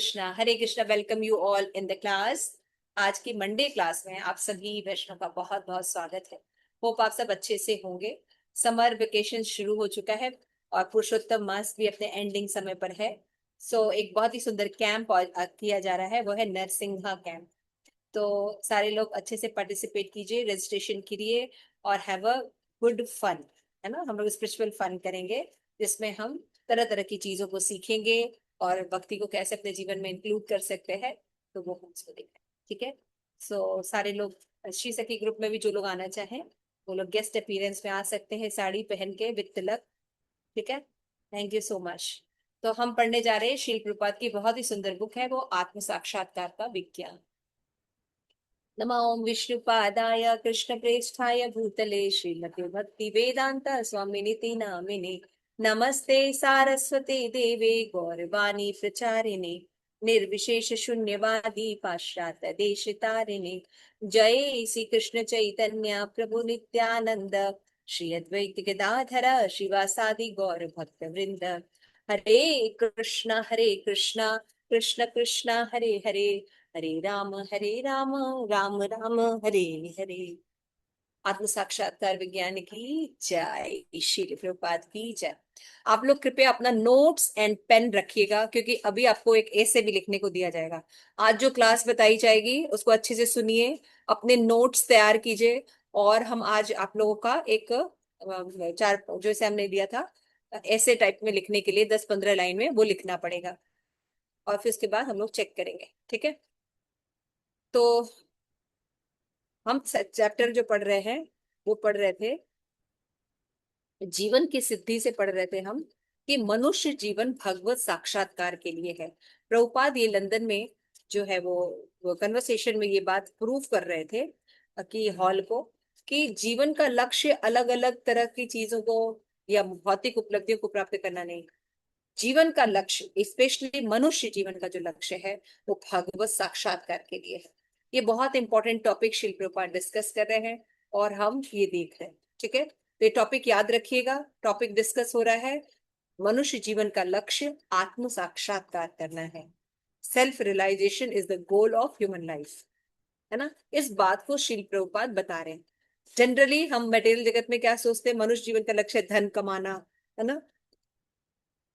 Hare Krishna. Welcome you all in the class. आज की Monday class में आप सभी वैष्णव का बहुत बहुत स्वागत है। होप आप सब अच्छे से होंगे। समर वेकेशन शुरू हो चुका है और पुरुषोत्तम मास भी अपने एंडिंग समय पर है। एक बहुत ही सुंदर कैंप किया जा रहा है, वो है नरसिंहा कैंप। तो सारे लोग अच्छे से पार्टिसिपेट कीजिए, रजिस्ट्रेशन करिए और हैव अ गुड फन। है ना, हम लोग स्पिरिचुअल फन करेंगे जिसमें हम तरह तरह की चीजों को सीखेंगे और भक्ति को कैसे अपने जीवन में इंक्लूड कर सकते हैं, तो वो हम उसको देखें। ठीक है। सारे लोग श्री सखी ग्रुप में भी जो लोग आना चाहें वो लोग गेस्ट अपीयरेंस में आ सकते हैं, साड़ी पहन के विद तिलक। ठीक है। Thank you so much. तो हम पढ़ने जा रहे हैं श्रील प्रभुपाद की बहुत ही सुंदर बुक है, वो आत्म साक्षात्कार का विज्ञान। नमो ओम विष्णुपादाय कृष्णप्रेष्ठाय भूतले श्रीमते भक्ति वेदांत स्वामिनिति नामिने। नमस्ते सारस्वते देवे गौरवाणी प्रचारिणे निर्विशेष शून्यवादी पाश्चात्य देश तारिणे। जय श्री कृष्ण चैतन्य प्रभु नित्यानंद श्री अद्वैत गदाधर शिवासादि गौर भक्त वृंद। हरे कृष्णा कृष्ण कृष्ण हरे हरे, हरे राम राम राम हरे हरे। आत्म साक्षात्कार विज्ञान की जय, श्री प्रभुपाद की जय। आप लोग कृपया अपना नोट्स एंड पेन रखिएगा, क्योंकि अभी आपको एक ऐसे भी लिखने को दिया जाएगा। आज जो क्लास बताई जाएगी उसको अच्छे से सुनिए, अपने नोट्स तैयार कीजिए। और हम आज आप लोगों का एक चार जैसे हमने दिया था ऐसे टाइप में लिखने के लिए 10-15 लाइन में वो लिखना पड़ेगा, और फिर उसके बाद हम लोग चेक करेंगे। ठीक है। तो हम चैप्टर जो पढ़ रहे हैं वो पढ़ रहे थे, जीवन की सिद्धि से पढ़ रहे थे हम कि मनुष्य जीवन भगवत साक्षात्कार के लिए है। प्रभुपाद ये लंदन में जो है वो कन्वर्सेशन में ये बात प्रूव कर रहे थे कि हॉल को, कि जीवन का लक्ष्य अलग अलग तरह की चीजों को या भौतिक उपलब्धियों को प्राप्त करना नहीं। जीवन का लक्ष्य, स्पेशली मनुष्य जीवन का जो लक्ष्य है वो भगवत साक्षात्कार के लिए है। ये बहुत इंपॉर्टेंट टॉपिक शिल प्रभुपाद डिस्कस कर रहे हैं और हम ये देख रहे हैं। ठीक है। तो ये टॉपिक याद रखिएगा। टॉपिक डिस्कस हो रहा है, मनुष्य जीवन का लक्ष्य आत्म साक्षात्कार करना है। Self realisation is the goal of human life. है ना, इस बात को शिल प्रभुपाद बता रहे हैं। जनरली हम मटेरियल जगत में क्या सोचते हैं, मनुष्य जीवन का लक्ष्य धन कमाना, है ना,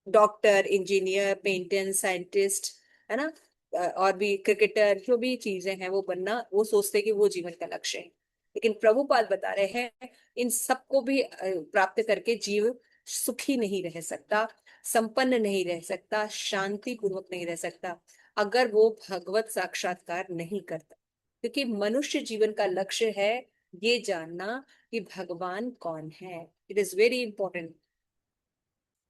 डॉक्टर, इंजीनियर, पेंटर, साइंटिस्ट, है ना, और भी क्रिकेटर, जो भी चीजें हैं वो बनना, वो सोचते हैं कि वो जीवन का लक्ष्य है। लेकिन प्रभुपाद बता रहे हैं इन सबको भी प्राप्त करके जीव सुखी नहीं रह सकता, संपन्न नहीं रह सकता, शांति पूर्वक नहीं रह सकता अगर वो भगवत साक्षात्कार नहीं करता। क्योंकि मनुष्य जीवन का लक्ष्य है ये जानना कि भगवान कौन है। It is very important.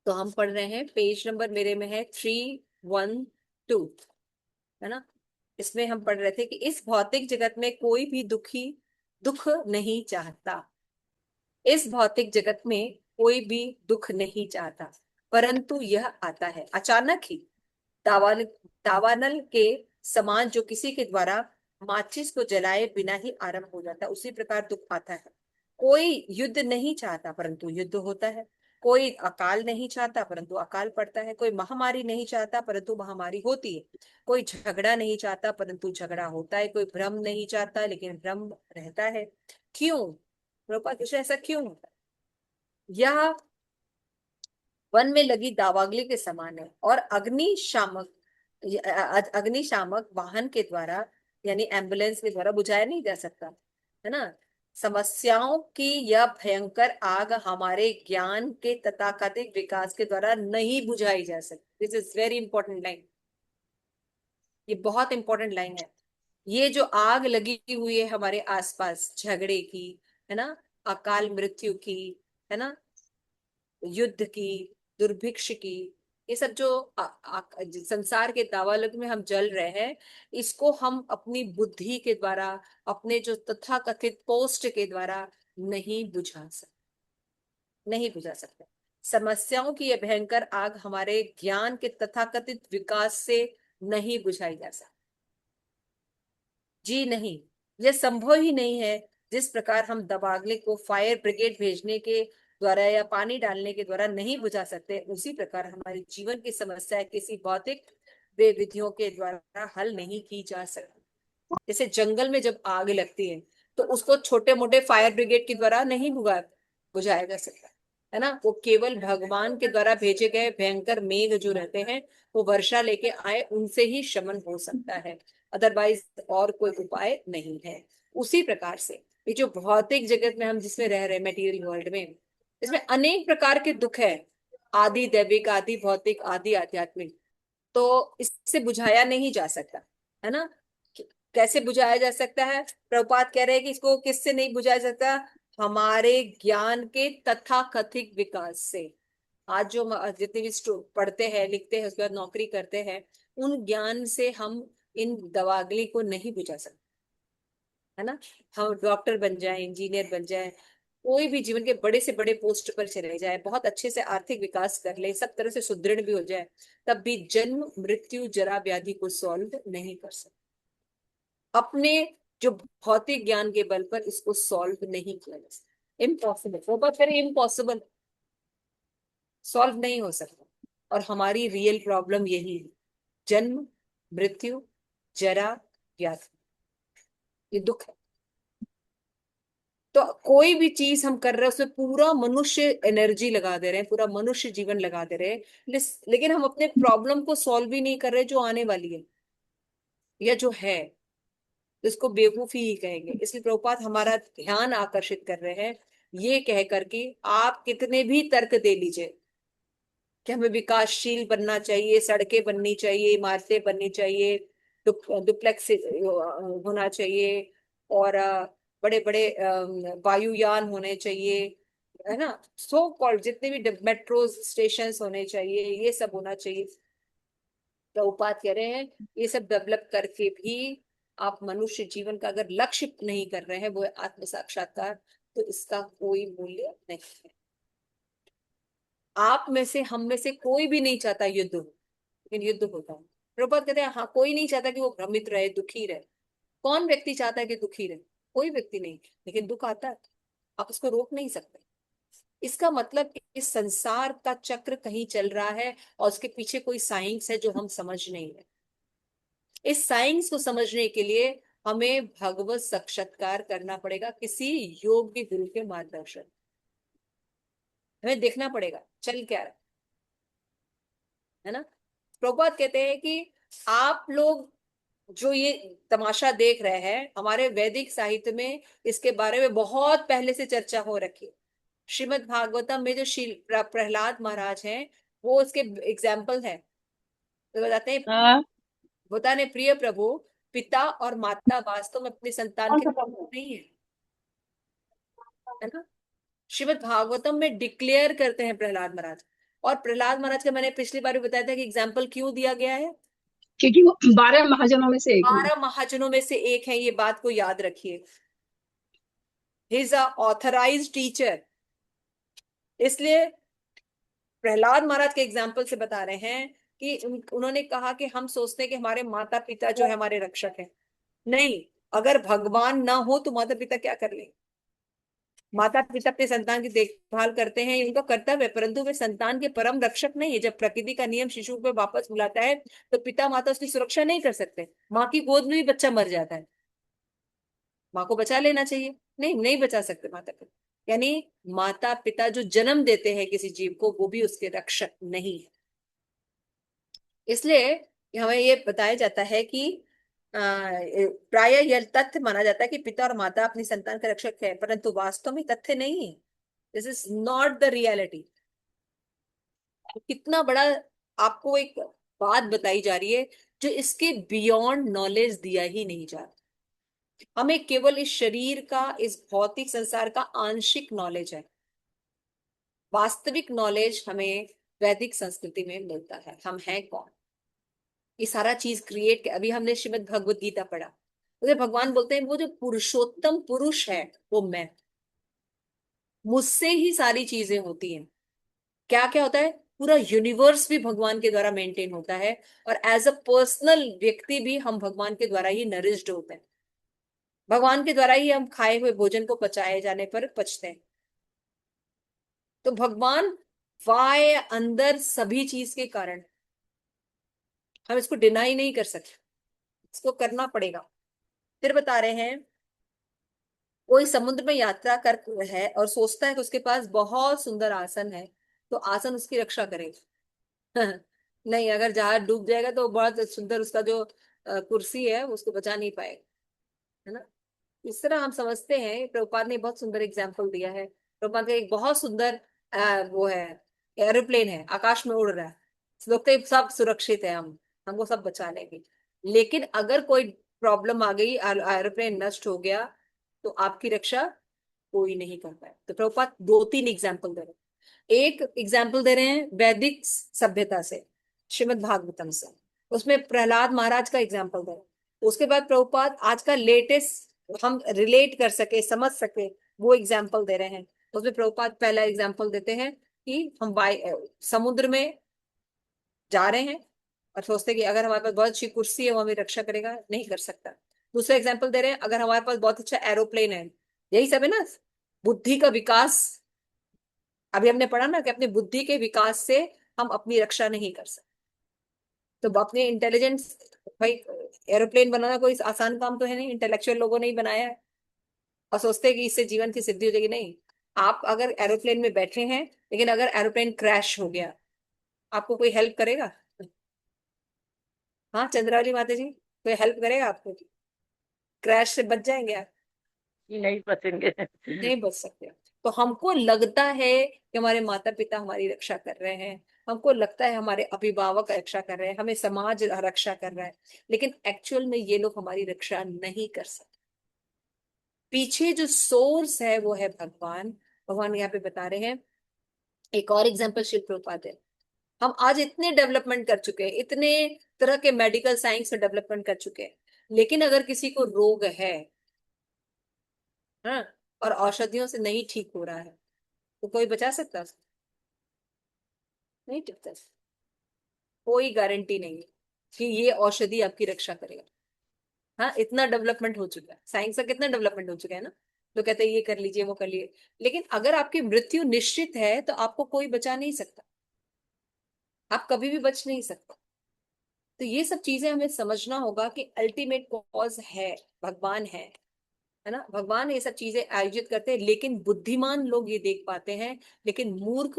तो हम पढ़ रहे हैं, पेज नंबर मेरे में है 312, है ना। इसमें हम पढ़ रहे थे कि इस भौतिक जगत में कोई भी दुख नहीं चाहता। इस भौतिक जगत में कोई भी दुख नहीं चाहता, परंतु यह आता है अचानक ही। दावानल दावानल के समान जो किसी के द्वारा माचिस को जलाए बिना ही आरंभ हो जाता है, उसी प्रकार दुख आता है। कोई युद्ध नहीं चाहता परंतु युद्ध होता है। कोई अकाल नहीं चाहता परंतु अकाल पड़ता है। कोई महामारी नहीं चाहता परंतु महामारी होती है। कोई झगड़ा नहीं चाहता परंतु झगड़ा होता है। कोई भ्रम नहीं चाहता लेकिन भ्रम रहता है। क्यों प्रभुपाद पूछे, ऐसा क्यों होता है? यह वन में लगी दावाग्नि के समान है और अग्निशामक वाहन के द्वारा यानी एम्बुलेंस के द्वारा बुझाया नहीं जा सकता, है ना। समस्याओं की यह भयंकर आग हमारे ज्ञान के तथाकथित विकास के द्वारा नहीं बुझाई जा सकती। This is very important line. ये बहुत इंपॉर्टेंट लाइन है। ये जो आग लगी हुई है हमारे आसपास, झगड़े की, है ना, अकाल मृत्यु की, है ना, युद्ध की, दुर्भिक्ष की, ये सब जो संसार के दावानल में हम जल रहे हैं, इसको हम अपनी बुद्धि के द्वारा, अपने जो तथाकथित पोस्ट के द्वारा नहीं बुझा सकते, नहीं बुझा सकते। समस्याओं की यह भयंकर आग हमारे ज्ञान के तथाकथित विकास से नहीं बुझाई जा सकती। जी नहीं, यह संभव ही नहीं है। जिस प्रकार हम दबागले को फायर ब्रिगेड भेजने के द्वारा या पानी डालने के द्वारा नहीं बुझा सकते, उसी प्रकार हमारे जीवन की समस्या किसी भौतिक वे विधियों के द्वारा हल नहीं की जा सकती। जैसे जंगल में जब आग लगती है तो उसको छोटे मोटे फायर ब्रिगेड के द्वारा नहीं बुझाया जा सकता, है ना। वो केवल भगवान के द्वारा भेजे गए भयंकर मेघ जो रहते हैं, वो वर्षा लेके आए, उनसे ही शमन हो सकता है, अदरवाइज और कोई उपाय नहीं है। उसी प्रकार से ये जो भौतिक जगत में हम जिसमें रह रहे हैं, मटेरियल वर्ल्ड में, इसमें अनेक प्रकार के दुख है, आदि दैविक, आदि भौतिक, आदि आध्यात्मिक। तो इससे बुझाया नहीं जा सकता, है ना। कैसे बुझाया जा सकता है? प्रभुपाद कह रहे हैं कि इसको किससे नहीं बुझाया जा सकता? हमारे ज्ञान के तथाकथित विकास से। आज जो जितने भी पढ़ते हैं, लिखते हैं, उसके बाद नौकरी करते हैं, उन ज्ञान से हम इन दवागली को नहीं बुझा सकते, है ना। हम डॉक्टर बन जाए, इंजीनियर बन जाए, कोई भी जीवन के बड़े से बड़े पोस्ट पर चले जाए, बहुत अच्छे से आर्थिक विकास कर ले, सब तरह से सुदृढ़ भी हो जाए, तब भी जन्म मृत्यु जरा व्याधि को सॉल्व नहीं कर सकते। अपने जो भौतिक ज्ञान के बल पर इसको सॉल्व नहीं किया जा सकता, इम्पॉसिबल, वो बात करें इम्पॉसिबल, सॉल्व नहीं हो सकता। और हमारी रियल प्रॉब्लम यही है, जन्म मृत्यु जरा व्याधि, ये दुख है। तो कोई भी चीज हम कर रहे हैं उसमें पूरा मनुष्य एनर्जी लगा दे रहे हैं, पूरा मनुष्य जीवन लगा दे रहे हैं, लेकिन हम अपने प्रॉब्लम को सॉल्व ही नहीं कर रहे जो आने वाली है या जो है, तो इसको बेवकूफी ही कहेंगे। इसलिए प्रभुपाद हमारा ध्यान आकर्षित कर रहे हैं, ये कह करके आप कितने भी तर्क दे लीजिए कि हमें विकासशील बनना चाहिए, सड़कें बननी चाहिए, इमारतें बननी चाहिए, डुप्लेक्स होना चाहिए, और बड़े बड़े वायुयान होने चाहिए, है ना, सो कॉल्ड जितने भी मेट्रो स्टेशन होने चाहिए, ये सब होना चाहिए। प्रभुपाद कह रहे हैं ये सब डेवलप करके भी आप मनुष्य जीवन का अगर लक्ष्य नहीं कर रहे हैं, वो है आत्म साक्षात्कार, तो इसका कोई मूल्य नहीं है। आप में से, हम में से कोई भी नहीं चाहता युद्ध हो, लेकिन युद्ध होता है। प्रभुपाद कहते हैं हाँ, कोई नहीं चाहता कि वो भ्रमित रहे, दुखी रहे। कौन व्यक्ति चाहता है कि दुखी रहे? कोई व्यक्ति नहीं, लेकिन दुख आता है, आप उसको रोक नहीं सकते। इसका मतलब इस संसार का चक्र कहीं चल रहा है और उसके पीछे कोई साइंस है जो हम समझ नहीं रहे। इस साइंस को समझने के लिए हमें भगवत साक्षात्कार करना पड़ेगा, किसी योग्य गुरु के मार्गदर्शन। हमें देखना पड़ेगा चल क्या रहा है ना। प्रभुपाद कहते हैं कि आप लोग जो ये तमाशा देख रहे हैं, हमारे वैदिक साहित्य में इसके बारे में बहुत पहले से चर्चा हो रखी है। श्रीमद् भागवतम में जो प्रहलाद महाराज हैं, वो इसके एग्जाम्पल है। तो बताते हैं, हाँ। बताने प्रिय प्रभु, पिता और माता वास्तव में अपने संतान कौन के सा प्रभु? नहीं है, है ना। श्रीमद् भागवतम में डिक्लेयर करते हैं प्रहलाद महाराज। और प्रहलाद महाराज का मैंने पिछली बार भी बताया था कि एग्जाम्पल क्यों दिया गया है। क्योंकि वो 12 महाजनों में से एक है। 12 महाजनों में से एक है, ये बात को याद रखिए। He is a authorised teacher. इसलिए प्रहलाद महाराज के एग्जाम्पल से बता रहे हैं कि उन्होंने कहा कि हम सोचते हैं कि हमारे माता पिता जो है हमारे रक्षक हैं। नहीं, अगर भगवान ना हो तो माता पिता क्या कर लेंगे? माता पिता अपने संतान की देखभाल करते हैं, ये उनका कर्तव्य है, परंतु वे संतान के परम रक्षक नहीं है। जब प्रकृति का नियम शिशु को वापस बुलाता है, तो पिता माता उसकी सुरक्षा नहीं कर सकते। माँ की गोद में भी बच्चा मर जाता है, माँ को बचा लेना चाहिए, नहीं नहीं बचा सकते माता पिता। यानी माता पिता जो जन्म देते हैं किसी जीव को, वो भी उसके रक्षक नहीं है। इसलिए हमें ये बताया जाता है कि प्राय यह तथ्य माना जाता है कि पिता और माता अपनी संतान के रक्षक है, परंतु वास्तव में तथ्य नहीं है। This is not the reality. कितना बड़ा आपको एक बात बताई जा रही है जो इसके बियॉन्ड नॉलेज दिया ही नहीं जा रहा। हमें केवल इस शरीर का, इस भौतिक संसार का आंशिक नॉलेज है। वास्तविक नॉलेज हमें वैदिक संस्कृति में मिलता है। हम हैं कौन, ये सारा चीज क्रिएट, अभी हमने श्रीमद् भगवत गीता पढ़ा, उसे भगवान बोलते हैं वो जो पुरुषोत्तम पुरुष है वो मैं, मुझसे ही सारी चीजें होती हैं। क्या क्या होता है? पूरा यूनिवर्स भी भगवान के द्वारा मेंटेन होता है, और एज अ पर्सनल व्यक्ति भी हम भगवान के द्वारा ही नरिश्ड होते हैं। भगवान के द्वारा ही हम खाए हुए भोजन को पचाए जाने पर पचते हैं। तो भगवान वाय अंदर सभी चीज के कारण, हम इसको डिनाई नहीं कर सकते, इसको करना पड़ेगा। फिर बता रहे हैं, कोई समुद्र में यात्रा कर है और सोचता है कि उसके पास बहुत सुंदर आसन है, तो आसन उसकी रक्षा करेगा। नहीं, अगर जहाज डूब जाएगा तो बहुत सुंदर उसका जो कुर्सी है वो उसको बचा नहीं पाएगा, है ना। इस तरह हम समझते हैं, प्रभुपाद ने बहुत सुंदर एग्जाम्पल दिया है। प्रभुपाद का एक बहुत सुंदर वो है, एरोप्लेन है, आकाश में उड़ रहा है, लोग तो सब सुरक्षित है, हम हमको सब बचा लेंगे। लेकिन अगर कोई प्रॉब्लम आ गई, एरोप्लेन नष्ट हो गया, तो आपकी रक्षा कोई नहीं कर पाए। तो प्रभुपाद दो तीन एग्जाम्पल दे रहे हैं। एक एग्जाम्पल दे रहे हैं वैदिक सभ्यता से, श्रीमद् भागवतम से, उसमें प्रहलाद महाराज का एग्जाम्पल दे रहे हैं। उसके बाद प्रभुपाद आज का लेटेस्ट हम रिलेट कर सके, समझ सके, वो एग्जाम्पल दे रहे हैं। उसमें प्रभुपाद पहला एग्जाम्पल देते हैं कि हम समुद्र में जा रहे हैं और सोचते हैं कि अगर हमारे पास बहुत अच्छी कुर्सी है वो हमें रक्षा करेगा, नहीं कर सकता। दूसरा एग्जाम्पल दे रहे हैं, अगर हमारे पास बहुत अच्छा एरोप्लेन है, यही सब है ना, बुद्धि का विकास। अभी हमने पढ़ा ना कि अपने बुद्धि के विकास से हम अपनी रक्षा नहीं कर सकते। तो अपने इंटेलिजेंस, भाई एरोप्लेन बनाना कोई आसान काम तो है नहीं, इंटेलेक्चुअल लोगों ने ही बनाया है, और सोचते हैं कि इससे जीवन की सिद्धि हो जाएगी। नहीं, आप अगर एरोप्लेन में बैठे हैं, लेकिन अगर एरोप्लेन क्रैश हो गया, आपको कोई हेल्प करेगा? हाँ चंद्रावली माता जी, कोई हेल्प करेगा आपको? क्रैश से बच जाएंगे आप? नहीं बचेंगे। नहीं बच सकते। तो हमको लगता है कि हमारे माता पिता हमारी रक्षा कर रहे हैं, हमको लगता है हमारे अभिभावक रक्षा कर रहे हैं, हमें समाज रक्षा कर रहा है, लेकिन एक्चुअल में ये लोग हमारी रक्षा नहीं कर सकते। पीछे जो सोर्स है वो है भगवान। भगवान यहाँ पे बता रहे हैं। एक और एग्जाम्पल शिव प्रभुपाद है। हम आज इतने डेवलपमेंट कर चुके हैं, इतने तरह के मेडिकल साइंस में डेवलपमेंट कर चुके हैं, लेकिन अगर किसी को रोग है, हाँ, और औषधियों से नहीं ठीक हो रहा है, तो कोई बचा सकता है उसको? नहीं टिकता। कोई गारंटी नहीं है कि ये औषधि आपकी रक्षा करेगा। हाँ, इतना डेवलपमेंट हो चुका है, साइंस का कितना डेवलपमेंट हो चुका है ना। तो कहते हैं ये कर लीजिए, वो कर लीजिए, लेकिन अगर आपकी मृत्यु निश्चित है तो आपको कोई बचा नहीं सकता, आप कभी भी बच नहीं सकते। तो ये सब चीजें हमें समझना होगा कि अल्टीमेट कॉज है भगवान है ना। भगवान ये सब चीजें आयोजित करते हैं, लेकिन बुद्धिमान लोग ये देख पाते हैं, लेकिन मूर्ख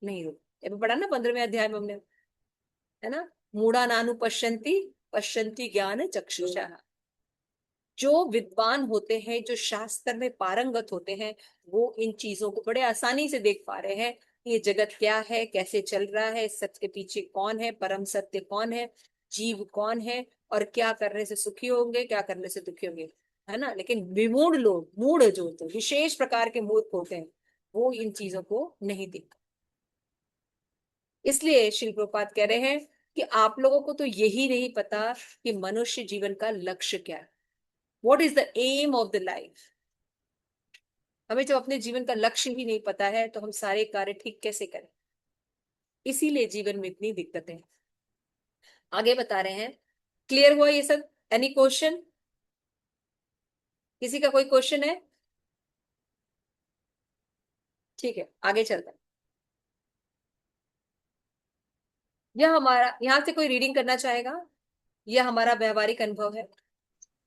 नहीं। अभी पढ़ा ना 15वें अध्याय में हमने, है ना, मूढ़ा नानु पश्यन्ति पश्यन्ति ज्ञान चक्षुषा। जो विद्वान होते हैं, जो शास्त्र में पारंगत होते हैं, वो इन चीजों को बड़े आसानी से देख पा रहे हैं कि ये जगत क्या है, कैसे चल रहा है, सत्य के पीछे कौन है, परम सत्य कौन है, जीव कौन है, और क्या करने से सुखी होंगे, क्या करने से दुखी होंगे, है ना। लेकिन विमूढ़ लोग, मूढ़ जो होते हैं, विशेष प्रकार के मूर्ख होते हैं, वो इन चीजों को नहीं देखते। इसलिए श्री प्रभुपाद कह रहे हैं कि आप लोगों को तो यही नहीं पता कि मनुष्य जीवन का लक्ष्य क्या है, what is the aim of the life. हमें जब अपने जीवन का लक्ष्य ही नहीं पता है, तो हम सारे कार्य ठीक कैसे करें। इसीलिए जीवन में इतनी दिक्कतें हैं। आगे बता रहे हैं, क्लियर हुआ ये सब? Any question? किसी का कोई क्वेश्चन है? ठीक है, आगे चलते हैं। यह हमारा, यहाँ से कोई रीडिंग करना चाहेगा? यह हमारा व्यवहारिक अनुभव है।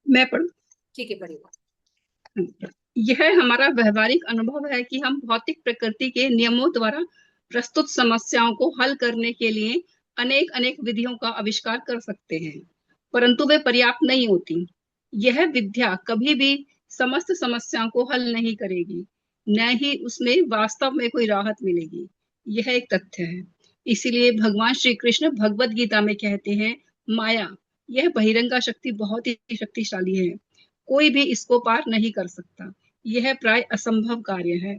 मैं पढ़ूं? ठीक है, पढ़िए। यह हमारा व्यवहारिक अनुभव है कि हम भौतिक प्रकृति के नियमों द्वारा प्रस्तुत समस्याओं को हल करने के लिए अनेक अनेक विधियों का आविष्कार कर सकते हैं, परंतु वे पर्याप्त नहीं होती। यह विद्या कभी भी समस्त समस्याओं को हल नहीं करेगी, न ही उसमें वास्तव में कोई राहत मिलेगी। यह एक तथ्य है। इसीलिए भगवान श्री कृष्ण भगवत गीता में कहते हैं, माया यह बहिरंगा शक्ति बहुत ही शक्तिशाली है, कोई भी इसको पार नहीं कर सकता, यह प्राय असंभव कार्य है।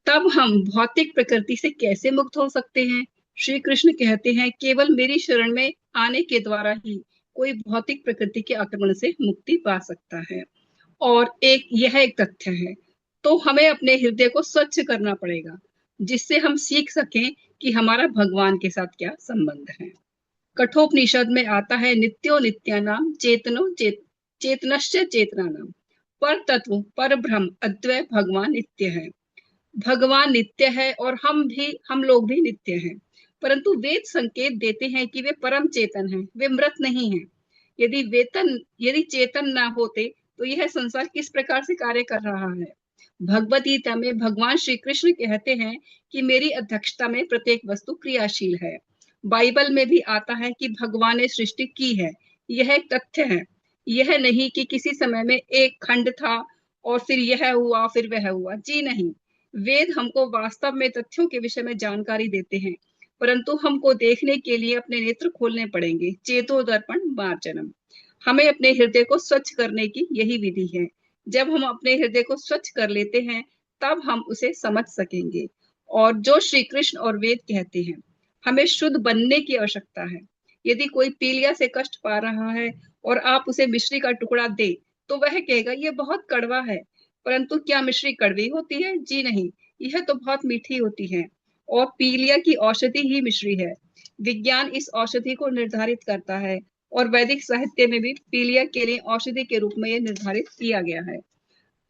तब हम भौतिक प्रकृति से कैसे मुक्त हो सकते हैं? श्री कृष्ण कहते हैं, केवल मेरी शरण में आने के द्वारा ही कोई भौतिक प्रकृति के आक्रमण से मुक्ति पा सकता है। और यह एक तथ्य है। तो हमें अपने हृदय को स्वच्छ करना पड़ेगा, जिससे हम सीख सकें कि हमारा भगवान के साथ क्या संबंध है। कठोपनिषद में आता है, नित्यो नित्यानाम चेतनश्च चेतनानाम। पर तत्व पर ब्रह्म अद्वय भगवान नित्य है। भगवान नित्य है और हम लोग भी नित्य हैं। परंतु वेद संकेत देते हैं कि वे परम चेतन हैं, वे मृत नहीं हैं। यदि चेतन ना होते तो यह संसार किस प्रकार से कार्य कर रहा है। भगवत गीता में भगवान श्री कृष्ण कहते हैं कि मेरी अध्यक्षता में प्रत्येक वस्तु क्रियाशील है। बाइबल में भी आता है कि भगवान ने सृष्टि की है। यह एक तथ्य है, यह नहीं कि किसी समय में एक खंड था और फिर यह हुआ फिर वह हुआ। जी नहीं, वेद हमको वास्तव में तथ्यों के विषय में जानकारी देते हैं, परंतु हमको देखने के लिए अपने नेत्र खोलने पड़ेंगे। चेतो दर्पण मार्जनम। हमें अपने हृदय को स्वच्छ करने की यही विधि है। जब हम अपने हृदय को स्वच्छ कर लेते हैं तब हम उसे समझ सकेंगे। और जो श्री कृष्ण और वेद कहते हैं, हमें शुद्ध बनने की आवश्यकता है। यदि कोई पीलिया से कष्ट पा रहा है और आप उसे मिश्री का टुकड़ा दे तो वह कहेगा ये बहुत कड़वा है। परंतु क्या मिश्री कड़वी होती है? जी नहीं, यह तो बहुत मीठी होती है। और पीलिया की औषधि ही मिश्री है। विज्ञान इस औषधि को निर्धारित करता है और वैदिक साहित्य में भी पीलिया के लिए औषधि के रूप में यह निर्धारित किया गया है।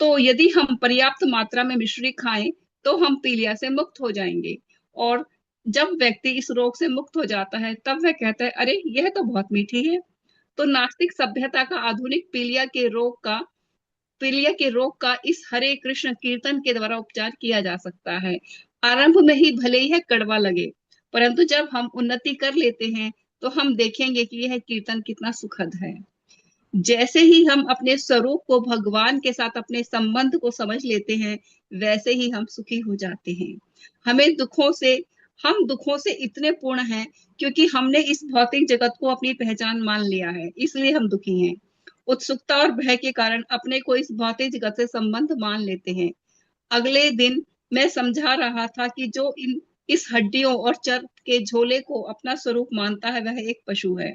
तो यदि हम पर्याप्त मात्रा में मिश्री खाएं तो हम पीलिया से मुक्त हो जाएंगे। और जब व्यक्ति इस रोग से मुक्त हो जाता है तब वह कहता है अरे यह तो बहुत मीठी है। तो नास्तिक सभ्यता का आधुनिक पीलिया के रोग का इस हरे कृष्ण कीर्तन के द्वारा उपचार किया जा सकता है। आरंभ में ही भले ही कड़वा लगे, परंतु जब हम उन्नति कर लेते हैं तो हम देखेंगे कि यह कीर्तन कितना सुखद है। जैसे ही हम अपने स्वरूप को, भगवान के साथ अपने संबंध को समझ लेते हैं, वैसे ही हम सुखी हो जाते हैं। हम दुखों से इतने पूर्ण हैं क्योंकि हमने इस भौतिक जगत को अपनी पहचान मान लिया है, इसलिए हम दुखी हैं। उत्सुकता और भय के कारण अपने को इस भौतिक जगत से संबंध मान लेते हैं। अगले दिन मैं समझा रहा था कि जो इस हड्डियों और चर्म के झोले को अपना स्वरूप मानता है वह एक पशु है।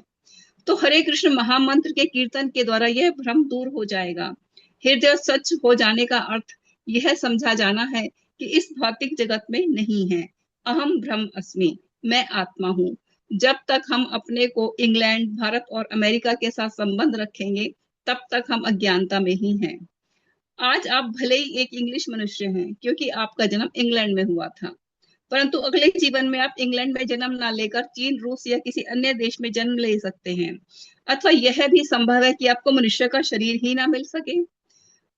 तो हरे कृष्ण महामंत्र के कीर्तन के द्वारा यह भ्रम दूर हो जाएगा। हृदय स्वच्छ हो जाने का अर्थ यह समझा जाना है कि इस भौतिक जगत में नहीं है। अहम ब्रह्म अस्मि, मैं आत्मा हूँ। जब तक हम अपने को इंग्लैंड, भारत और अमेरिका के साथ संबंध रखेंगे तब तक हम अज्ञानता में ही हैं। आज आप भले ही एक इंग्लिश मनुष्य हैं क्योंकि आपका जन्म इंग्लैंड में हुआ था, परंतु अगले जीवन में आप इंग्लैंड में जन्म ना लेकर चीन, रूस या किसी अन्य देश में जन्म ले सकते हैं। अथवा यह भी संभव है कि आपको मनुष्य का शरीर ही ना मिल सके।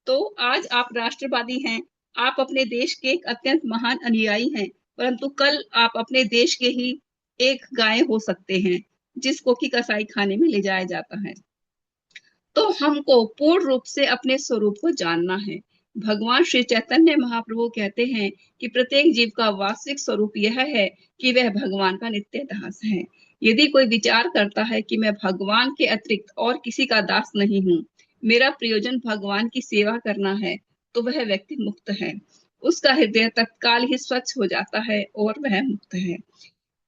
तो आज आप राष्ट्रवादी हैं, आप अपने देश के एक अत्यंत महान अनुयायी हैं, परंतु कल आप अपने देश के ही एक गाय हो सकते हैं जिसको कि कसाई खाने में ले जाया जाता है। तो हमको पूर्ण रूप से अपने स्वरूप को जानना है। भगवान श्री चैतन्य महाप्रभु कहते हैं कि प्रत्येक जीव का वास्तविक स्वरूप यह है कि वह भगवान का नित्य दास है। यदि कोई विचार करता है कि मैं भगवान के अतिरिक्त और किसी का दास नहीं हूँ, मेरा प्रयोजन भगवान की सेवा करना है, तो वह व्यक्ति मुक्त है। उसका हृदय तत्काल ही स्वच्छ हो जाता है और वह मुक्त है।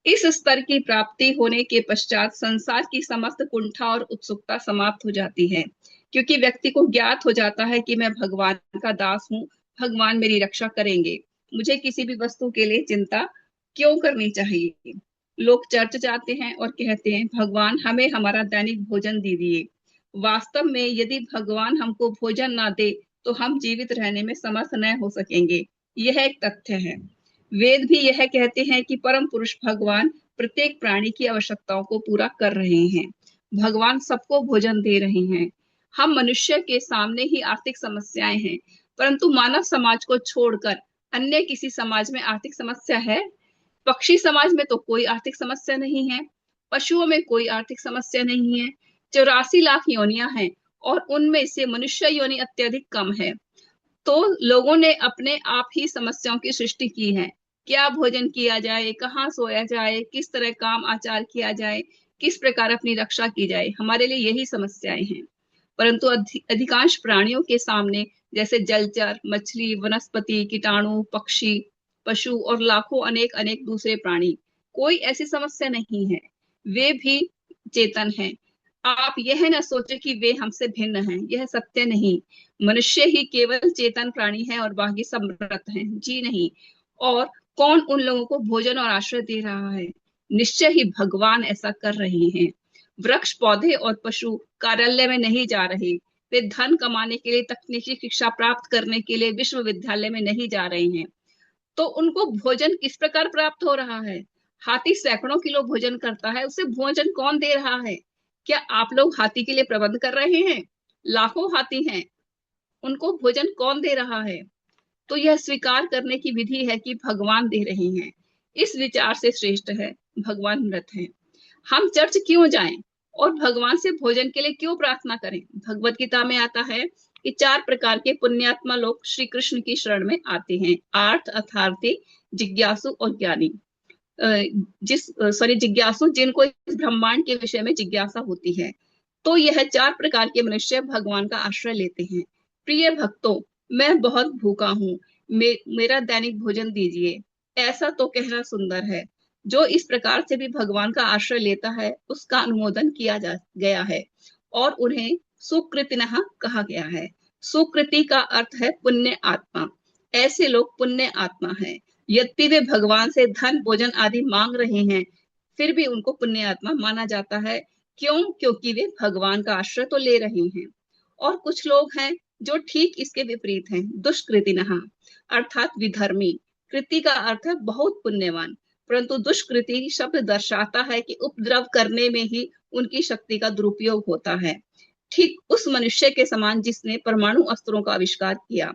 इस स्तर की प्राप्ति होने के पश्चात संसार की समस्त कुंठा और उत्सुकता समाप्त हो जाती है, क्योंकि व्यक्ति को ज्ञात हो जाता है कि मैं भगवान का दास हूँ, भगवान मेरी रक्षा करेंगे, मुझे किसी भी वस्तु के लिए चिंता क्यों करनी चाहिए। लोग चर्च जाते हैं और कहते हैं भगवान हमें हमारा दैनिक भोजन दीजिए। वास्तव में यदि भगवान हमको भोजन ना दे तो हम जीवित रहने में समर्थ न हो सकेंगे, यह एक तथ्य है। वेद भी यह कहते हैं कि परम पुरुष भगवान प्रत्येक प्राणी की आवश्यकताओं को पूरा कर रहे हैं। भगवान सबको भोजन दे रहे हैं। हम मनुष्य के सामने ही आर्थिक समस्याएं हैं, परंतु मानव समाज को छोड़कर अन्य किसी समाज में आर्थिक समस्या है? पक्षी समाज में तो कोई आर्थिक समस्या नहीं है, पशुओं में कोई आर्थिक समस्या नहीं है। 84 लाख योनियां हैं और उनमें से मनुष्य योनि अत्यधिक कम है। तो लोगों ने अपने आप ही समस्याओं की सृष्टि की है। क्या भोजन किया जाए, कहाँ सोया जाए, किस तरह काम आचार किया जाए, किस प्रकार अपनी रक्षा की जाए, हमारे लिए यही समस्याएं हैं। परंतु अधिकांश प्राणियों के सामने, जैसे जलचर, मछली, वनस्पति, कीटाणु, पक्षी, पशु और लाखों अनेक अनेक दूसरे प्राणी, कोई ऐसी समस्या नहीं है। वे भी चेतन हैं। आप यह न सोचे कि वे हमसे भिन्न हैं, यह सत्य नहीं। मनुष्य ही केवल चेतन प्राणी है और बाकी सब मृत हैं। जी नहीं। और कौन उन लोगों को भोजन और आश्रय दे रहा है? निश्चय ही भगवान ऐसा कर रहे हैं। वृक्ष, पौधे और पशु कार्यालय में नहीं जा रहे। वे धन कमाने के लिए, तकनीकी शिक्षा प्राप्त करने के लिए विश्वविद्यालय में नहीं जा रहे हैं। तो उनको भोजन किस प्रकार प्राप्त हो रहा है? हाथी सैकड़ों किलो भोजन करता है, उसे भोजन कौन दे रहा है? क्या आप लोग हाथी के लिए प्रबंध कर रहे हैं? लाखों हाथी हैं, उनको भोजन कौन दे रहा है? तो यह स्वीकार करने की विधि है कि भगवान दे रहे हैं। इस विचार से श्रेष्ठ है भगवान मृत है। हम चर्च क्यों जाएं और भगवान से भोजन के लिए क्यों प्रार्थना करें? भगवत गीता में आता है कि 4 प्रकार के पुण्यात्मा लोग श्री कृष्ण की शरण में आते हैं: आर्थ, अर्थार्थी, जिज्ञासु और ज्ञानी। जिज्ञासु, जिनको इस ब्रह्मांड के विषय में जिज्ञासा होती है। तो यह 4 प्रकार के मनुष्य भगवान का आश्रय लेते हैं। प्रिय भक्तों, मैं बहुत भूखा हूँ, मेरा दैनिक भोजन दीजिए, ऐसा तो कहना सुंदर है। जो इस प्रकार से भी भगवान का आश्रय लेता है, उसका अनुमोदन किया जा गया है और उन्हें सुकृतिनः कहा गया है। सुकृति का अर्थ है पुण्य आत्मा। ऐसे लोग पुण्य आत्मा हैं। यद्यपि वे भगवान से धन, भोजन आदि मांग रहे हैं, फिर भी उनको पुण्य आत्मा माना जाता है। क्यों? क्योंकि वे भगवान का आश्रय तो ले रहे हैं। और कुछ लोग हैं जो ठीक इसके विपरीत हैं, दुष्कृतिनः, अर्थात विधर्मी। कृति का अर्थ है बहुत पुण्यवान, परंतु दुष्कृति शब्द दर्शाता है कि उपद्रव करने में ही उनकी शक्ति का दुरुपयोग होता है। ठीक उस मनुष्य के समान जिसने परमाणु अस्त्रों का आविष्कार किया।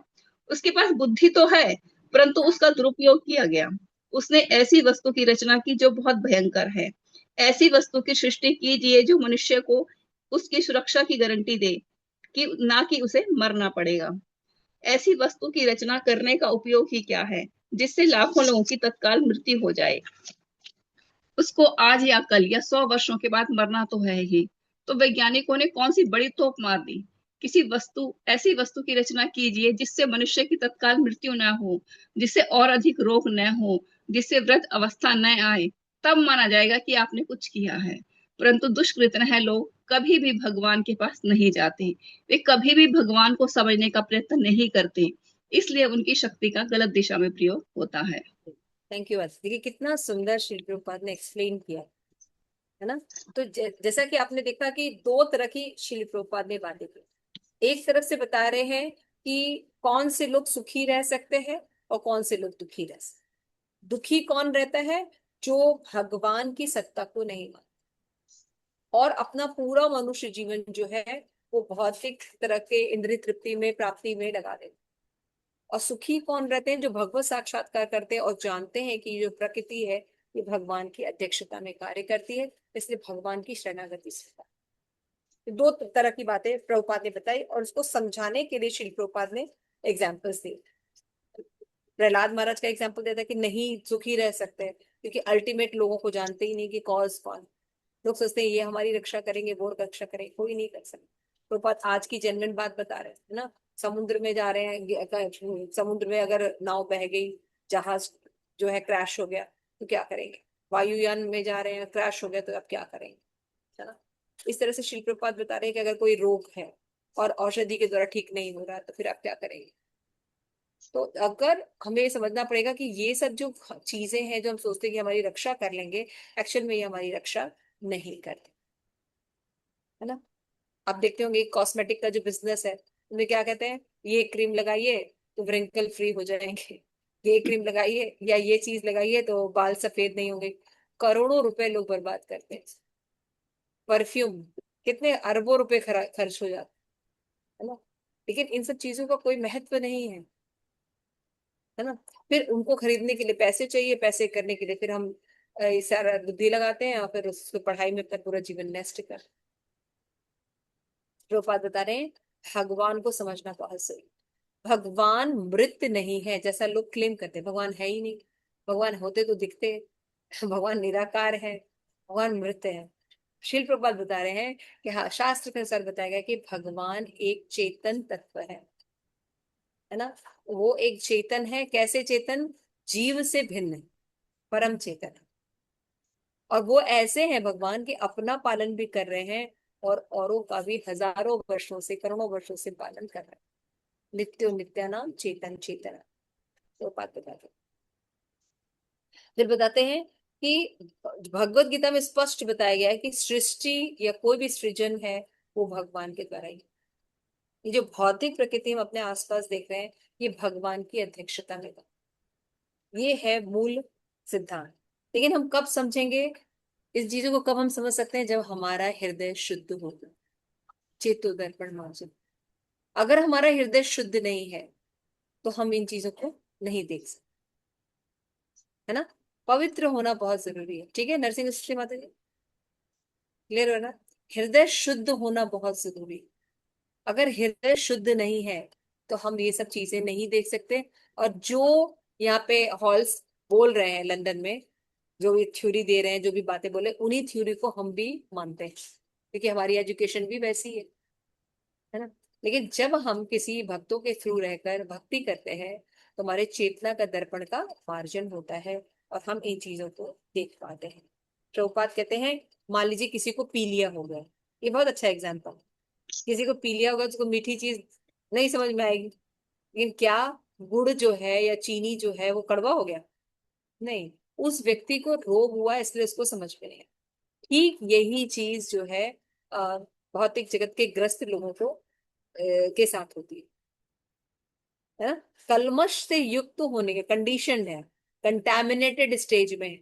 उसके पास बुद्धि तो है, परंतु उसका दुरुपयोग किया गया। उसने ऐसी वस्तु की रचना की जो बहुत भयंकर है। ऐसी वस्तु की सृष्टि कीजिए जो मनुष्य को उसकी सुरक्षा की गारंटी दे, कि ना कि उसे मरना पड़ेगा। ऐसी वस्तु की रचना करने का उपयोग ही क्या है, जिससे लाखों लोगों की तत्काल मृत्यु हो जाए। उसको आज या कल या 100 वर्षों के बाद मरना तो है ही। तो वैज्ञानिकों ने कौन सी बड़ी तोप मार दी? ऐसी वस्तु की रचना कीजिए जिससे मनुष्य की तत्काल मृत्यु ना हो, जिससे और अधिक रोग न हो, जिससे वृद्ध अवस्था न आए, तब माना जाएगा कि आपने कुछ किया है। परंतु दुष्कृतज्ञ लोग कभी भी भगवान के पास नहीं जाते, वे कभी भी भगवान को समझने का प्रयत्न नहीं करते, इसलिए उनकी शक्ति का गलत दिशा में प्रयोग होता है। Thank you. देखिए कितना सुंदर श्री प्रभुपाद ने एक्सप्लेन किया है ना। तो जैसा कि आपने देखा कि 2 तरह की श्री प्रभुपाद ने बातें की। एक तरफ से बता रहे हैं कि कौन से लोग सुखी रह सकते हैं और कौन से लोग दुखी रह सकते। दुखी कौन रहता है? जो भगवान की सत्ता को नहीं मानता और अपना पूरा मनुष्य जीवन जो है वो भौतिक तरह के इंद्रिय तृप्ति में, प्राप्ति में लगा देते। और सुखी कौन रहते हैं? जो भगवत साक्षात्कार करते हैं और जानते हैं कि जो प्रकृति है ये भगवान की अध्यक्षता में कार्य करती है, इसलिए भगवान की शरणागति से। 2 तरह की बातें प्रभुपाद ने बताई और उसको समझाने के लिए श्री प्रभुपाद ने एग्जाम्पल्स दिए। प्रहलाद महाराज का एग्जाम्पल देता है कि नहीं सुखी रह सकते हैं, क्योंकि अल्टीमेट लोगों को जानते ही नहीं कि कॉज कौन। लोग सोचते हैं ये हमारी रक्षा करेंगे, वो रक्षा करेंगे, कोई नहीं कर सकता। प्रभुपाद आज की जेन्युइन बात बता रहे हैं ना। समुद्र में जा रहे हैं, समुद्र में अगर नाव बह गई, जहाज जो है क्रैश हो गया तो क्या करेंगे? वायुयान में जा रहे हैं, क्रैश हो गया तो अब क्या करेंगे, है ना। इस तरह से श्री प्रभुपाद बता रहे हैं कि अगर कोई रोग है और औषधि के द्वारा ठीक नहीं हो रहा तो फिर आप क्या करेंगे। तो अगर हमें ये समझना पड़ेगा कि ये सब जो चीजें हैं जो हम सोचते हैं कि हमारी रक्षा कर लेंगे, एक्चुअल में ये हमारी रक्षा नहीं करते, है ना। आप देखते होंगे कॉस्मेटिक का जो बिजनेस है उनमें क्या कहते हैं, ये क्रीम लगाइए तो व्रिंकल फ्री हो जाएंगे, ये क्रीम लगाइए या ये चीज लगाइए तो बाल सफेद नहीं होंगे। करोड़ों रुपए लोग बर्बाद करते हैं। परफ्यूम कितने अरबों रुपए खर्च हो जाते है ना। लेकिन इन सब चीजों का कोई महत्व नहीं है ना। फिर उनको खरीदने के लिए पैसे चाहिए, पैसे करने के लिए फिर हम सारा बुद्धि लगाते हैं और फिर उसको पढ़ाई में अपना पूरा जीवन नष्ट कर। प्रभुपाद बता रहे हैं भगवान को समझना बहुत सही। भगवान मृत नहीं है जैसा लोग क्लेम करते हैं, भगवान है ही नहीं। भगवान होते तो दिखते। भगवान निराकार है, भगवान मृत है। शिल प्रभुपाद बता रहे हैं कि हाँ, शास्त्र के अनुसार बताया गया कि भगवान एक चेतन तत्व है ना। वो एक चेतन है। कैसे चेतन? जीव से भिन्न है, परम चेतन है। और वो ऐसे हैं भगवान के अपना पालन भी कर रहे हैं और औरों का भी हजारों वर्षों से, करोड़ों वर्षों से पालन कर रहे हैं। नित्यो नित्यानाम चेतन चेतना। तो बात बताते हैं। फिर बताते हैं कि भगवत गीता में स्पष्ट बताया गया है कि सृष्टि या कोई भी सृजन है वो भगवान के द्वारा ही। ये जो भौतिक प्रकृति हम अपने आसपास देख रहे हैं ये भगवान की अध्यक्षता में बना। ये है मूल सिद्धांत। लेकिन हम कब समझेंगे इस चीजों को, कब हम समझ सकते हैं? जब हमारा हृदय शुद्ध होगा। चेतो दर्पण मार्जन। अगर हमारा हृदय शुद्ध नहीं है तो हम इन चीजों को नहीं देख सकते, है ना। पवित्र होना बहुत जरूरी है। ठीक है नरसिंह सिस्टर माता जी, क्लियर हो ना? हृदय शुद्ध होना बहुत जरूरी है। अगर हृदय शुद्ध नहीं है तो हम ये सब चीजें नहीं देख सकते। और जो यहाँ पे हॉल्स बोल रहे हैं लंदन में, जो ये थ्योरी दे रहे हैं, जो भी बातें बोले, उन्हीं थ्योरी को हम भी मानते हैं, क्योंकि हमारी एजुकेशन भी वैसी है ना। लेकिन जब हम किसी भक्तों के थ्रू रहकर भक्ति करते हैं तो हमारे चेतना का दर्पण का मार्जन होता है और हम इन चीजों को देख पाते हैं। प्रभुपाद कहते हैं, मान लीजिए किसी को पीलिया हो गया, ये बहुत अच्छा एग्जाम्पल। किसी को पीलिया होगा, उसको मीठी चीज नहीं समझ में आएगी, लेकिन क्या गुड़ जो है या चीनी जो है वो कड़वा हो गया? नहीं। उस व्यक्ति को रोग हुआ इसलिए उसको समझ में नहीं आया। ठीक यही चीज जो है भौतिक जगत के ग्रस्त लोगों को के साथ होती है ना। कलमश से युक्त होने के कंडीशन है, कंटैमिनेटेड स्टेज में है,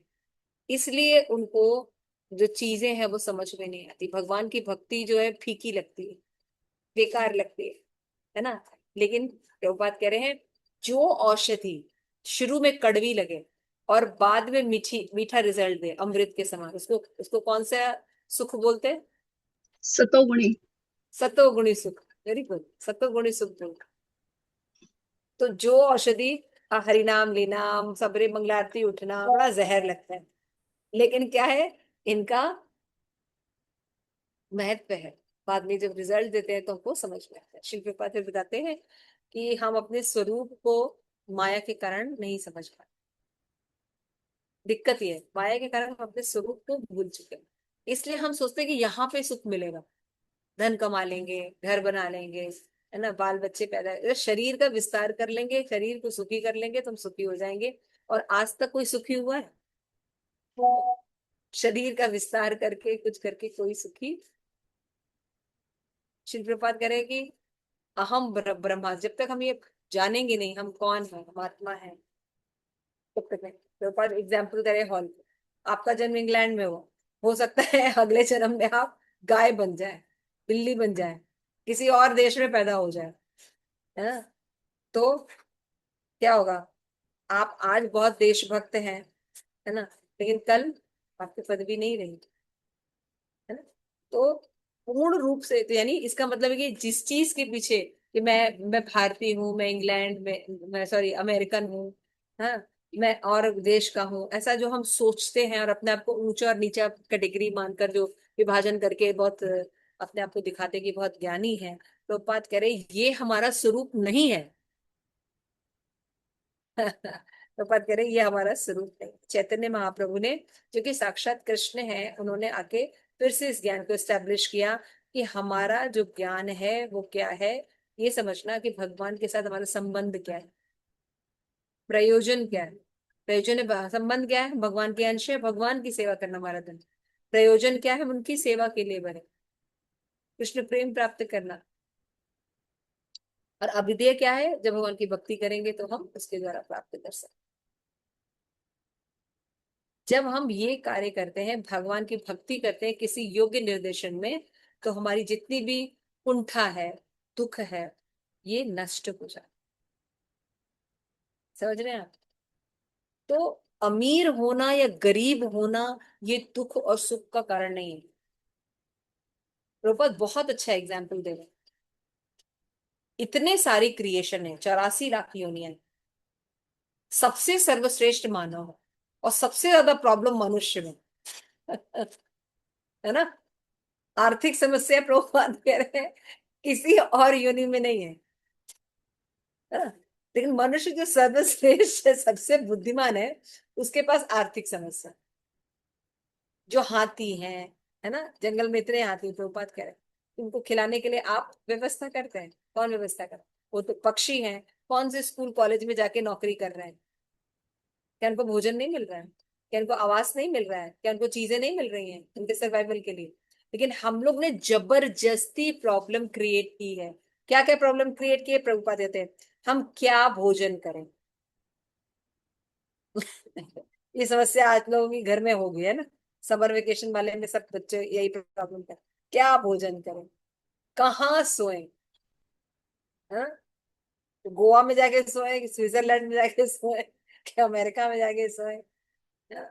इसलिए उनको जो चीजें हैं वो समझ में नहीं आती। भगवान की भक्ति जो है फीकी लगती है, बेकार लगती है ना। लेकिन प्रभुपाद कह रहे हैं, जो औषधि शुरू में कड़वी लगे और बाद में मीठी मीठा रिजल्ट दे अमृत के समान, उसको उसको कौन सा सुख बोलते हैं? सतोगुणी। सतोगुणी सुख। वेरी गुड, सतोगुणी सुख बोलते। तो जो औषधि हरि नाम लेना, सबरे मंगला आरती उठना बड़ा जहर लगता है, लेकिन क्या है इनका महत्व है। बाद में जब रिजल्ट देते हैं तो हमको समझ में आता है। शिव प्रपात फिर बताते हैं कि हम अपने स्वरूप को माया के कारण नहीं समझ पाते। दिक्कत ये है, माया के कारण हम अपने स्वरूप को भूल चुके हैं। इसलिए हम सोचते हैं कि यहाँ पे सुख मिलेगा, धन कमा लेंगे, घर बना लेंगे, है ना, बाल बच्चे पैदा, शरीर का विस्तार कर लेंगे, शरीर को सुखी कर लेंगे तो हम सुखी हो जाएंगे। और आज तक कोई सुखी हुआ है? शरीर का विस्तार करके कुछ करके कोई सुखी? शिल प्रपात करे कि अहम ब्रह्मा, जब तक हम ये जानेंगे नहीं हम कौन है, हम आत्मा है, तब तक नहीं। प्रपात एग्जाम्पल करे हॉल, आपका जन्म इंग्लैंड में हो सकता है अगले जन्म में आप गाय बन जाए, बिल्ली बन जाए, किसी और देश में पैदा हो जाए, है ना। तो क्या होगा? आप आज बहुत देशभक्त हैं, है ना, लेकिन कल आपकी पदवी नहीं रही, है ना। तो पूर्ण रूप से, तो यानी इसका मतलब है कि जिस चीज के पीछे कि मैं भारतीय हूँ, मैं इंग्लैंड में, मैं सॉरी अमेरिकन हूँ, हाँ, मैं और देश का हूँ, ऐसा जो हम सोचते हैं और अपने आप को ऊंचा और नीचा कैटेगरी मानकर जो विभाजन करके बहुत अपने आप को दिखाते कि बहुत ज्ञानी है, तो बात कह रहे ये हमारा स्वरूप नहीं है। तो बात करें ये हमारा स्वरूप नहीं। चैतन्य महाप्रभु ने, जो कि साक्षात कृष्ण है, उन्होंने आके फिर से इस ज्ञान को एस्टेब्लिश किया कि हमारा जो ज्ञान है वो क्या है। ये समझना कि भगवान के साथ हमारा संबंध क्या है, प्रयोजन क्या है। प्रयोजन है, संबंध क्या है, भगवान के अंश है, भगवान की सेवा करना हमारा धर्म। प्रयोजन क्या है, उनकी सेवा के लिए बने, कृष्ण प्रेम प्राप्त करना। और अभिधेय क्या है, जब भगवान की भक्ति करेंगे तो हम उसके द्वारा प्राप्त कर सकते। जब हम ये कार्य करते हैं, भगवान की भक्ति करते हैं किसी योग्य निर्देशन में, तो हमारी जितनी भी कुंठा है, दुख है, ये नष्ट हो जाए। समझ रहे हैं आप? तो अमीर होना या गरीब होना ये दुख और सुख का कारण नहीं है। प्रभुपाद बहुत अच्छा एग्जाम्पल दे रहे हैं। इतने सारी क्रिएशन है, 84 लाख योनियां हैं, सबसे सर्वश्रेष्ठ मानव है, और सबसे ज्यादा प्रॉब्लम मनुष्य में। है ना। आर्थिक समस्या प्रभुपाद कह रहे हैं किसी और योनि में नहीं है, है ना। लेकिन मनुष्य जो सर्वश्रेष्ठ है, सबसे बुद्धिमान है, उसके पास आर्थिक समस्या। जो हाथी है ना, जंगल में इतने हाथी, प्रभुपाद कह रहे हैं उनको खिलाने के लिए आप व्यवस्था करते हैं? कौन व्यवस्था कर? वो तो पक्षी हैं, कौन से स्कूल कॉलेज में जाके नौकरी कर रहे हैं? क्या उनको भोजन नहीं मिल रहा है? क्या उनको आवास नहीं मिल रहा है? क्या उनको चीजें नहीं मिल रही हैं उनके सर्वाइवल के लिए? लेकिन हम लोग ने जबरदस्ती प्रॉब्लम क्रिएट की है। क्या क्या प्रॉब्लम क्रिएट की है प्रभुपा देते हैं, हम क्या भोजन करें। ये समस्या आज लोगों की घर में हो गई है ना। समर वेकेशन वाले में सब बच्चे यही प्रॉब्लम है, क्या भोजन करें, कहाँ सोएं, हाँ? तो गोवा में जाके सोए कि स्विट्जरलैंड में जाके सोए कि अमेरिका में जाके सोए, हाँ?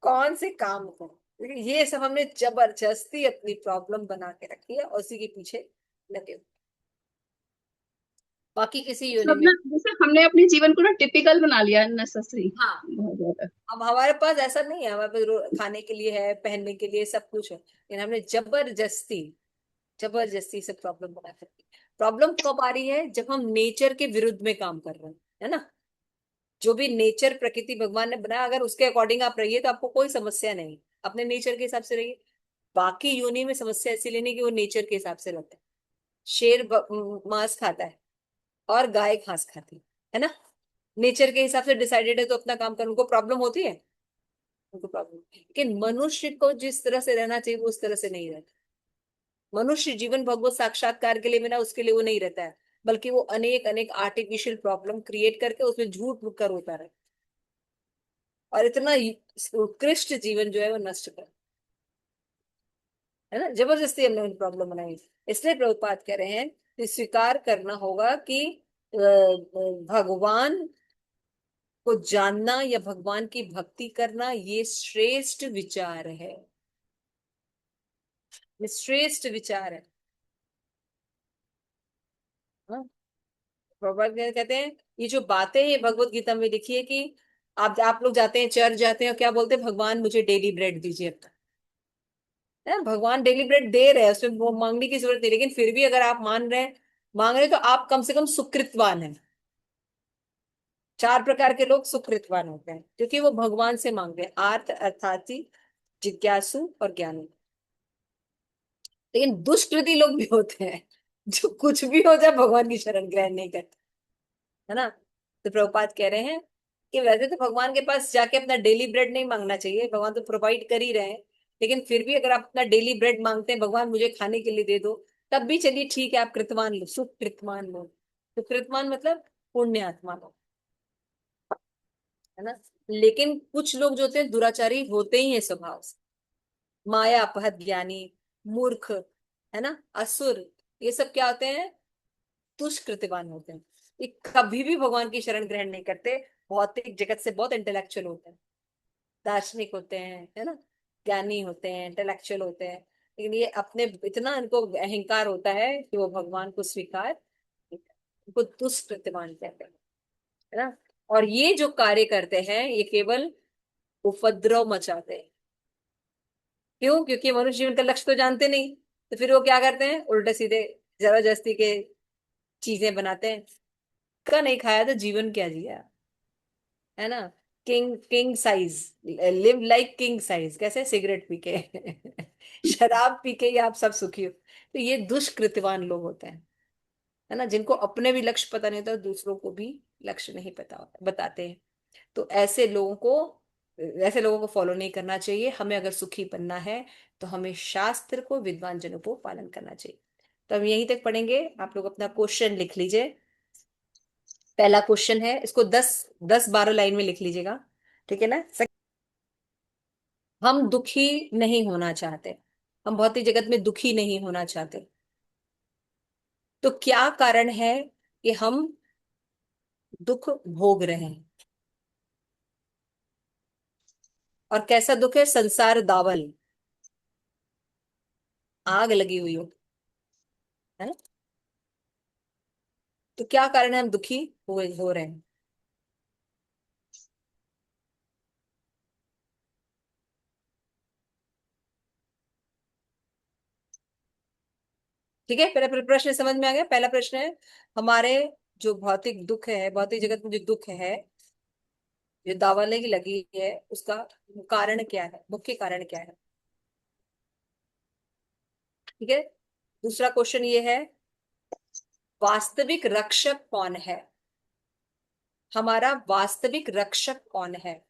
कौन से काम करें, क्योंकि ये सब हमने जबरदस्ती अपनी प्रॉब्लम बना के रखी है और उसी के पीछे लगे हुए। बाकी किसी योनि मतलब में, ना जैसे हमने अपने जीवन को ना टिपिकल बना लिया है, नेसेसरी हाँ, बहुत ज्यादा। अब हमारे पास ऐसा नहीं है, हमारे पास खाने के लिए है, पहनने के लिए सब कुछ है, लेकिन हमने जबरदस्ती जबरदस्ती से प्रॉब्लम बना सकती। प्रॉब्लम कब आ रही है, जब हम नेचर के विरुद्ध में काम कर रहे हैं, है ना। जो भी नेचर प्रकृति भगवान ने बनाया, अगर उसके अकॉर्डिंग आप रहिए तो आपको कोई समस्या नहीं, अपने नेचर के हिसाब से रहिए। बाकी योनि में समस्या इसीलिए नहीं कि वो नेचर के हिसाब से रहता है। शेर मांस खाता है और गाय घास खाती है ना, नेचर के हिसाब से डिसाइडेड है तो अपना काम कर, उनको प्रॉब्लम होती है, उनको प्रॉब्लम। लेकिन मनुष्य को जिस तरह से रहना चाहिए वो उस तरह से नहीं रहता। मनुष्य जीवन भगवत साक्षात्कार के लिए बिना उसके लिए वो नहीं रहता है, बल्कि वो अनेक अनेक आर्टिफिशियल प्रॉब्लम क्रिएट करके उसमें झूठ मूठ कर होता रहे, और इतना उत्कृष्ट जीवन जो है वो नष्ट कर, है ना। जबरदस्ती हमने प्रॉब्लम बनाई। इसलिए प्रभुपाद कह रहे हैं कि स्वीकार करना होगा कि भगवान को जानना या भगवान की भक्ति करना ये श्रेष्ठ विचार है, ये श्रेष्ठ विचार है, हाँ? प्रभुपाद कहते हैं ये जो बातें ये भगवत गीता में लिखी है कि आप लोग जाते हैं चर्च जाते हैं और क्या बोलते हैं, भगवान मुझे डेली ब्रेड दीजिए अपना, है, भगवान डेली ब्रेड दे रहे हैं, उसमें वो मांगने की जरूरत नहीं, लेकिन फिर भी अगर आप मान रहे हैं, मांग रहे हैं, तो आप कम से कम सुकृतवान हैं। 4 प्रकार के लोग सुकृतवान होते हैं क्योंकि वो भगवान से मांग रहे हैं, आर्थ अर्थार्थी, जिज्ञासु और ज्ञानी। लेकिन दुष्कृति लोग भी होते हैं जो कुछ भी हो जाए भगवान की शरण ग्रहण नहीं करते, है ना। तो प्रभुपाद कह रहे हैं कि वैसे तो भगवान के पास जाके अपना डेली ब्रेड नहीं मांगना चाहिए, भगवान तो प्रोवाइड कर ही रहे हैं, लेकिन फिर भी अगर आप अपना डेली ब्रेड मांगते हैं, भगवान मुझे खाने के लिए दे दो, तब भी चलिए ठीक है, आप कृतवान लो, सुकृतवान लो। तो कृतवान मतलब पुण्य आत्मा लो, है ना। लेकिन कुछ लोग जो होते हैं दुराचारी होते ही है स्वभाव से, माया अपहत ज्ञानी, मूर्ख, है ना, असुर, ये सब क्या होते हैं, दुष्कृत्यवान होते हैं। ये कभी भी भगवान की शरण ग्रहण नहीं करते, भौतिक जगत से बहुत इंटेलेक्चुअल होते हैं, दार्शनिक होते हैं, है ना, ज्ञानी होते हैं, इंटेलेक्चुअल होते हैं, लेकिन ये अपने इतना इनको अहंकार होता है कि वो भगवान को स्वीकार नहीं करते। उनको दुष्कृत्यवान कहते हैं, है ना। और ये जो कार्य करते हैं ये केवल उपद्रव मचाते हैं। क्यों? क्योंकि मनुष्य जीवन का लक्ष्य तो जानते नहीं, तो फिर वो क्या करते हैं, उल्टे सीधे जबरदस्ती के चीजें बनाते हैं। का नहीं खाया तो जीवन क्या जिया, है ना। King king size, live like king size, कैसे, सिगरेट पी के शराब पी के ही आप सब सुखी हो। तो ये दुष्कृत्यवान लोग होते हैं, है ना, जिनको अपने भी लक्ष्य पता नहीं होता, दूसरों को भी लक्ष्य नहीं पता होता, बताते हैं। तो ऐसे लोगों को फॉलो नहीं करना चाहिए। हमें अगर सुखी बनना है तो हमें शास्त्र को, विद्वान जनों को पालन करना चाहिए। तो हम यहीं तक पढ़ेंगे, आप लोग अपना क्वेश्चन लिख लीजिए। पहला क्वेश्चन है, इसको 10-12 लाइन में लिख लीजिएगा, ठीक है ना। हम दुखी नहीं होना चाहते, हम भौतिक जगत में दुखी नहीं होना चाहते, तो क्या कारण है कि हम दुख भोग रहे हैं। और कैसा दुख है, संसार दावल, आग लगी हुई है ना। तो क्या कारण है हम दुखी हो रहे हैं। ठीक है, पहला प्रश्न समझ में आ गया। पहला प्रश्न है, हमारे जो भौतिक दुख है, भौतिक जगत में जो दुख है, जो दावने की लगी है, उसका कारण क्या है, मुख्य कारण क्या है। ठीक है। दूसरा क्वेश्चन ये है, वास्तविक रक्षक कौन है, हमारा वास्तविक रक्षक कौन है।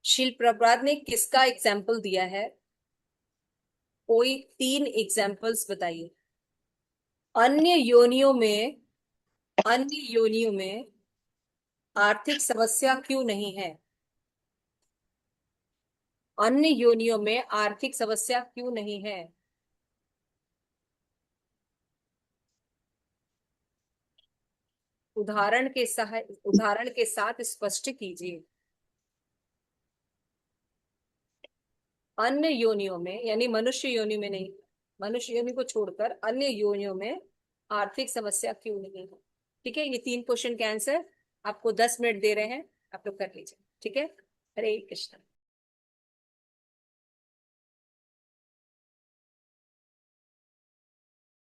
शील प्रभुपाद ने किसका एग्जाम्पल दिया है, कोई 3 एग्जाम्पल्स बताइए। अन्य योनियों में, अन्य योनियों में आर्थिक समस्या क्यों नहीं है? अन्य योनियों में आर्थिक समस्या क्यों नहीं है? उदाहरण के साथ स्पष्ट कीजिए। अन्य योनियों में यानी मनुष्य योनि में नहीं, मनुष्य योनि को छोड़कर अन्य योनियों में आर्थिक समस्या क्यों नहीं है? ठीक है, ये 3 क्वेश्चन के आंसर आपको 10 मिनट दे रहे हैं, आप लोग कर लीजिए। ठीक है, हरे कृष्ण।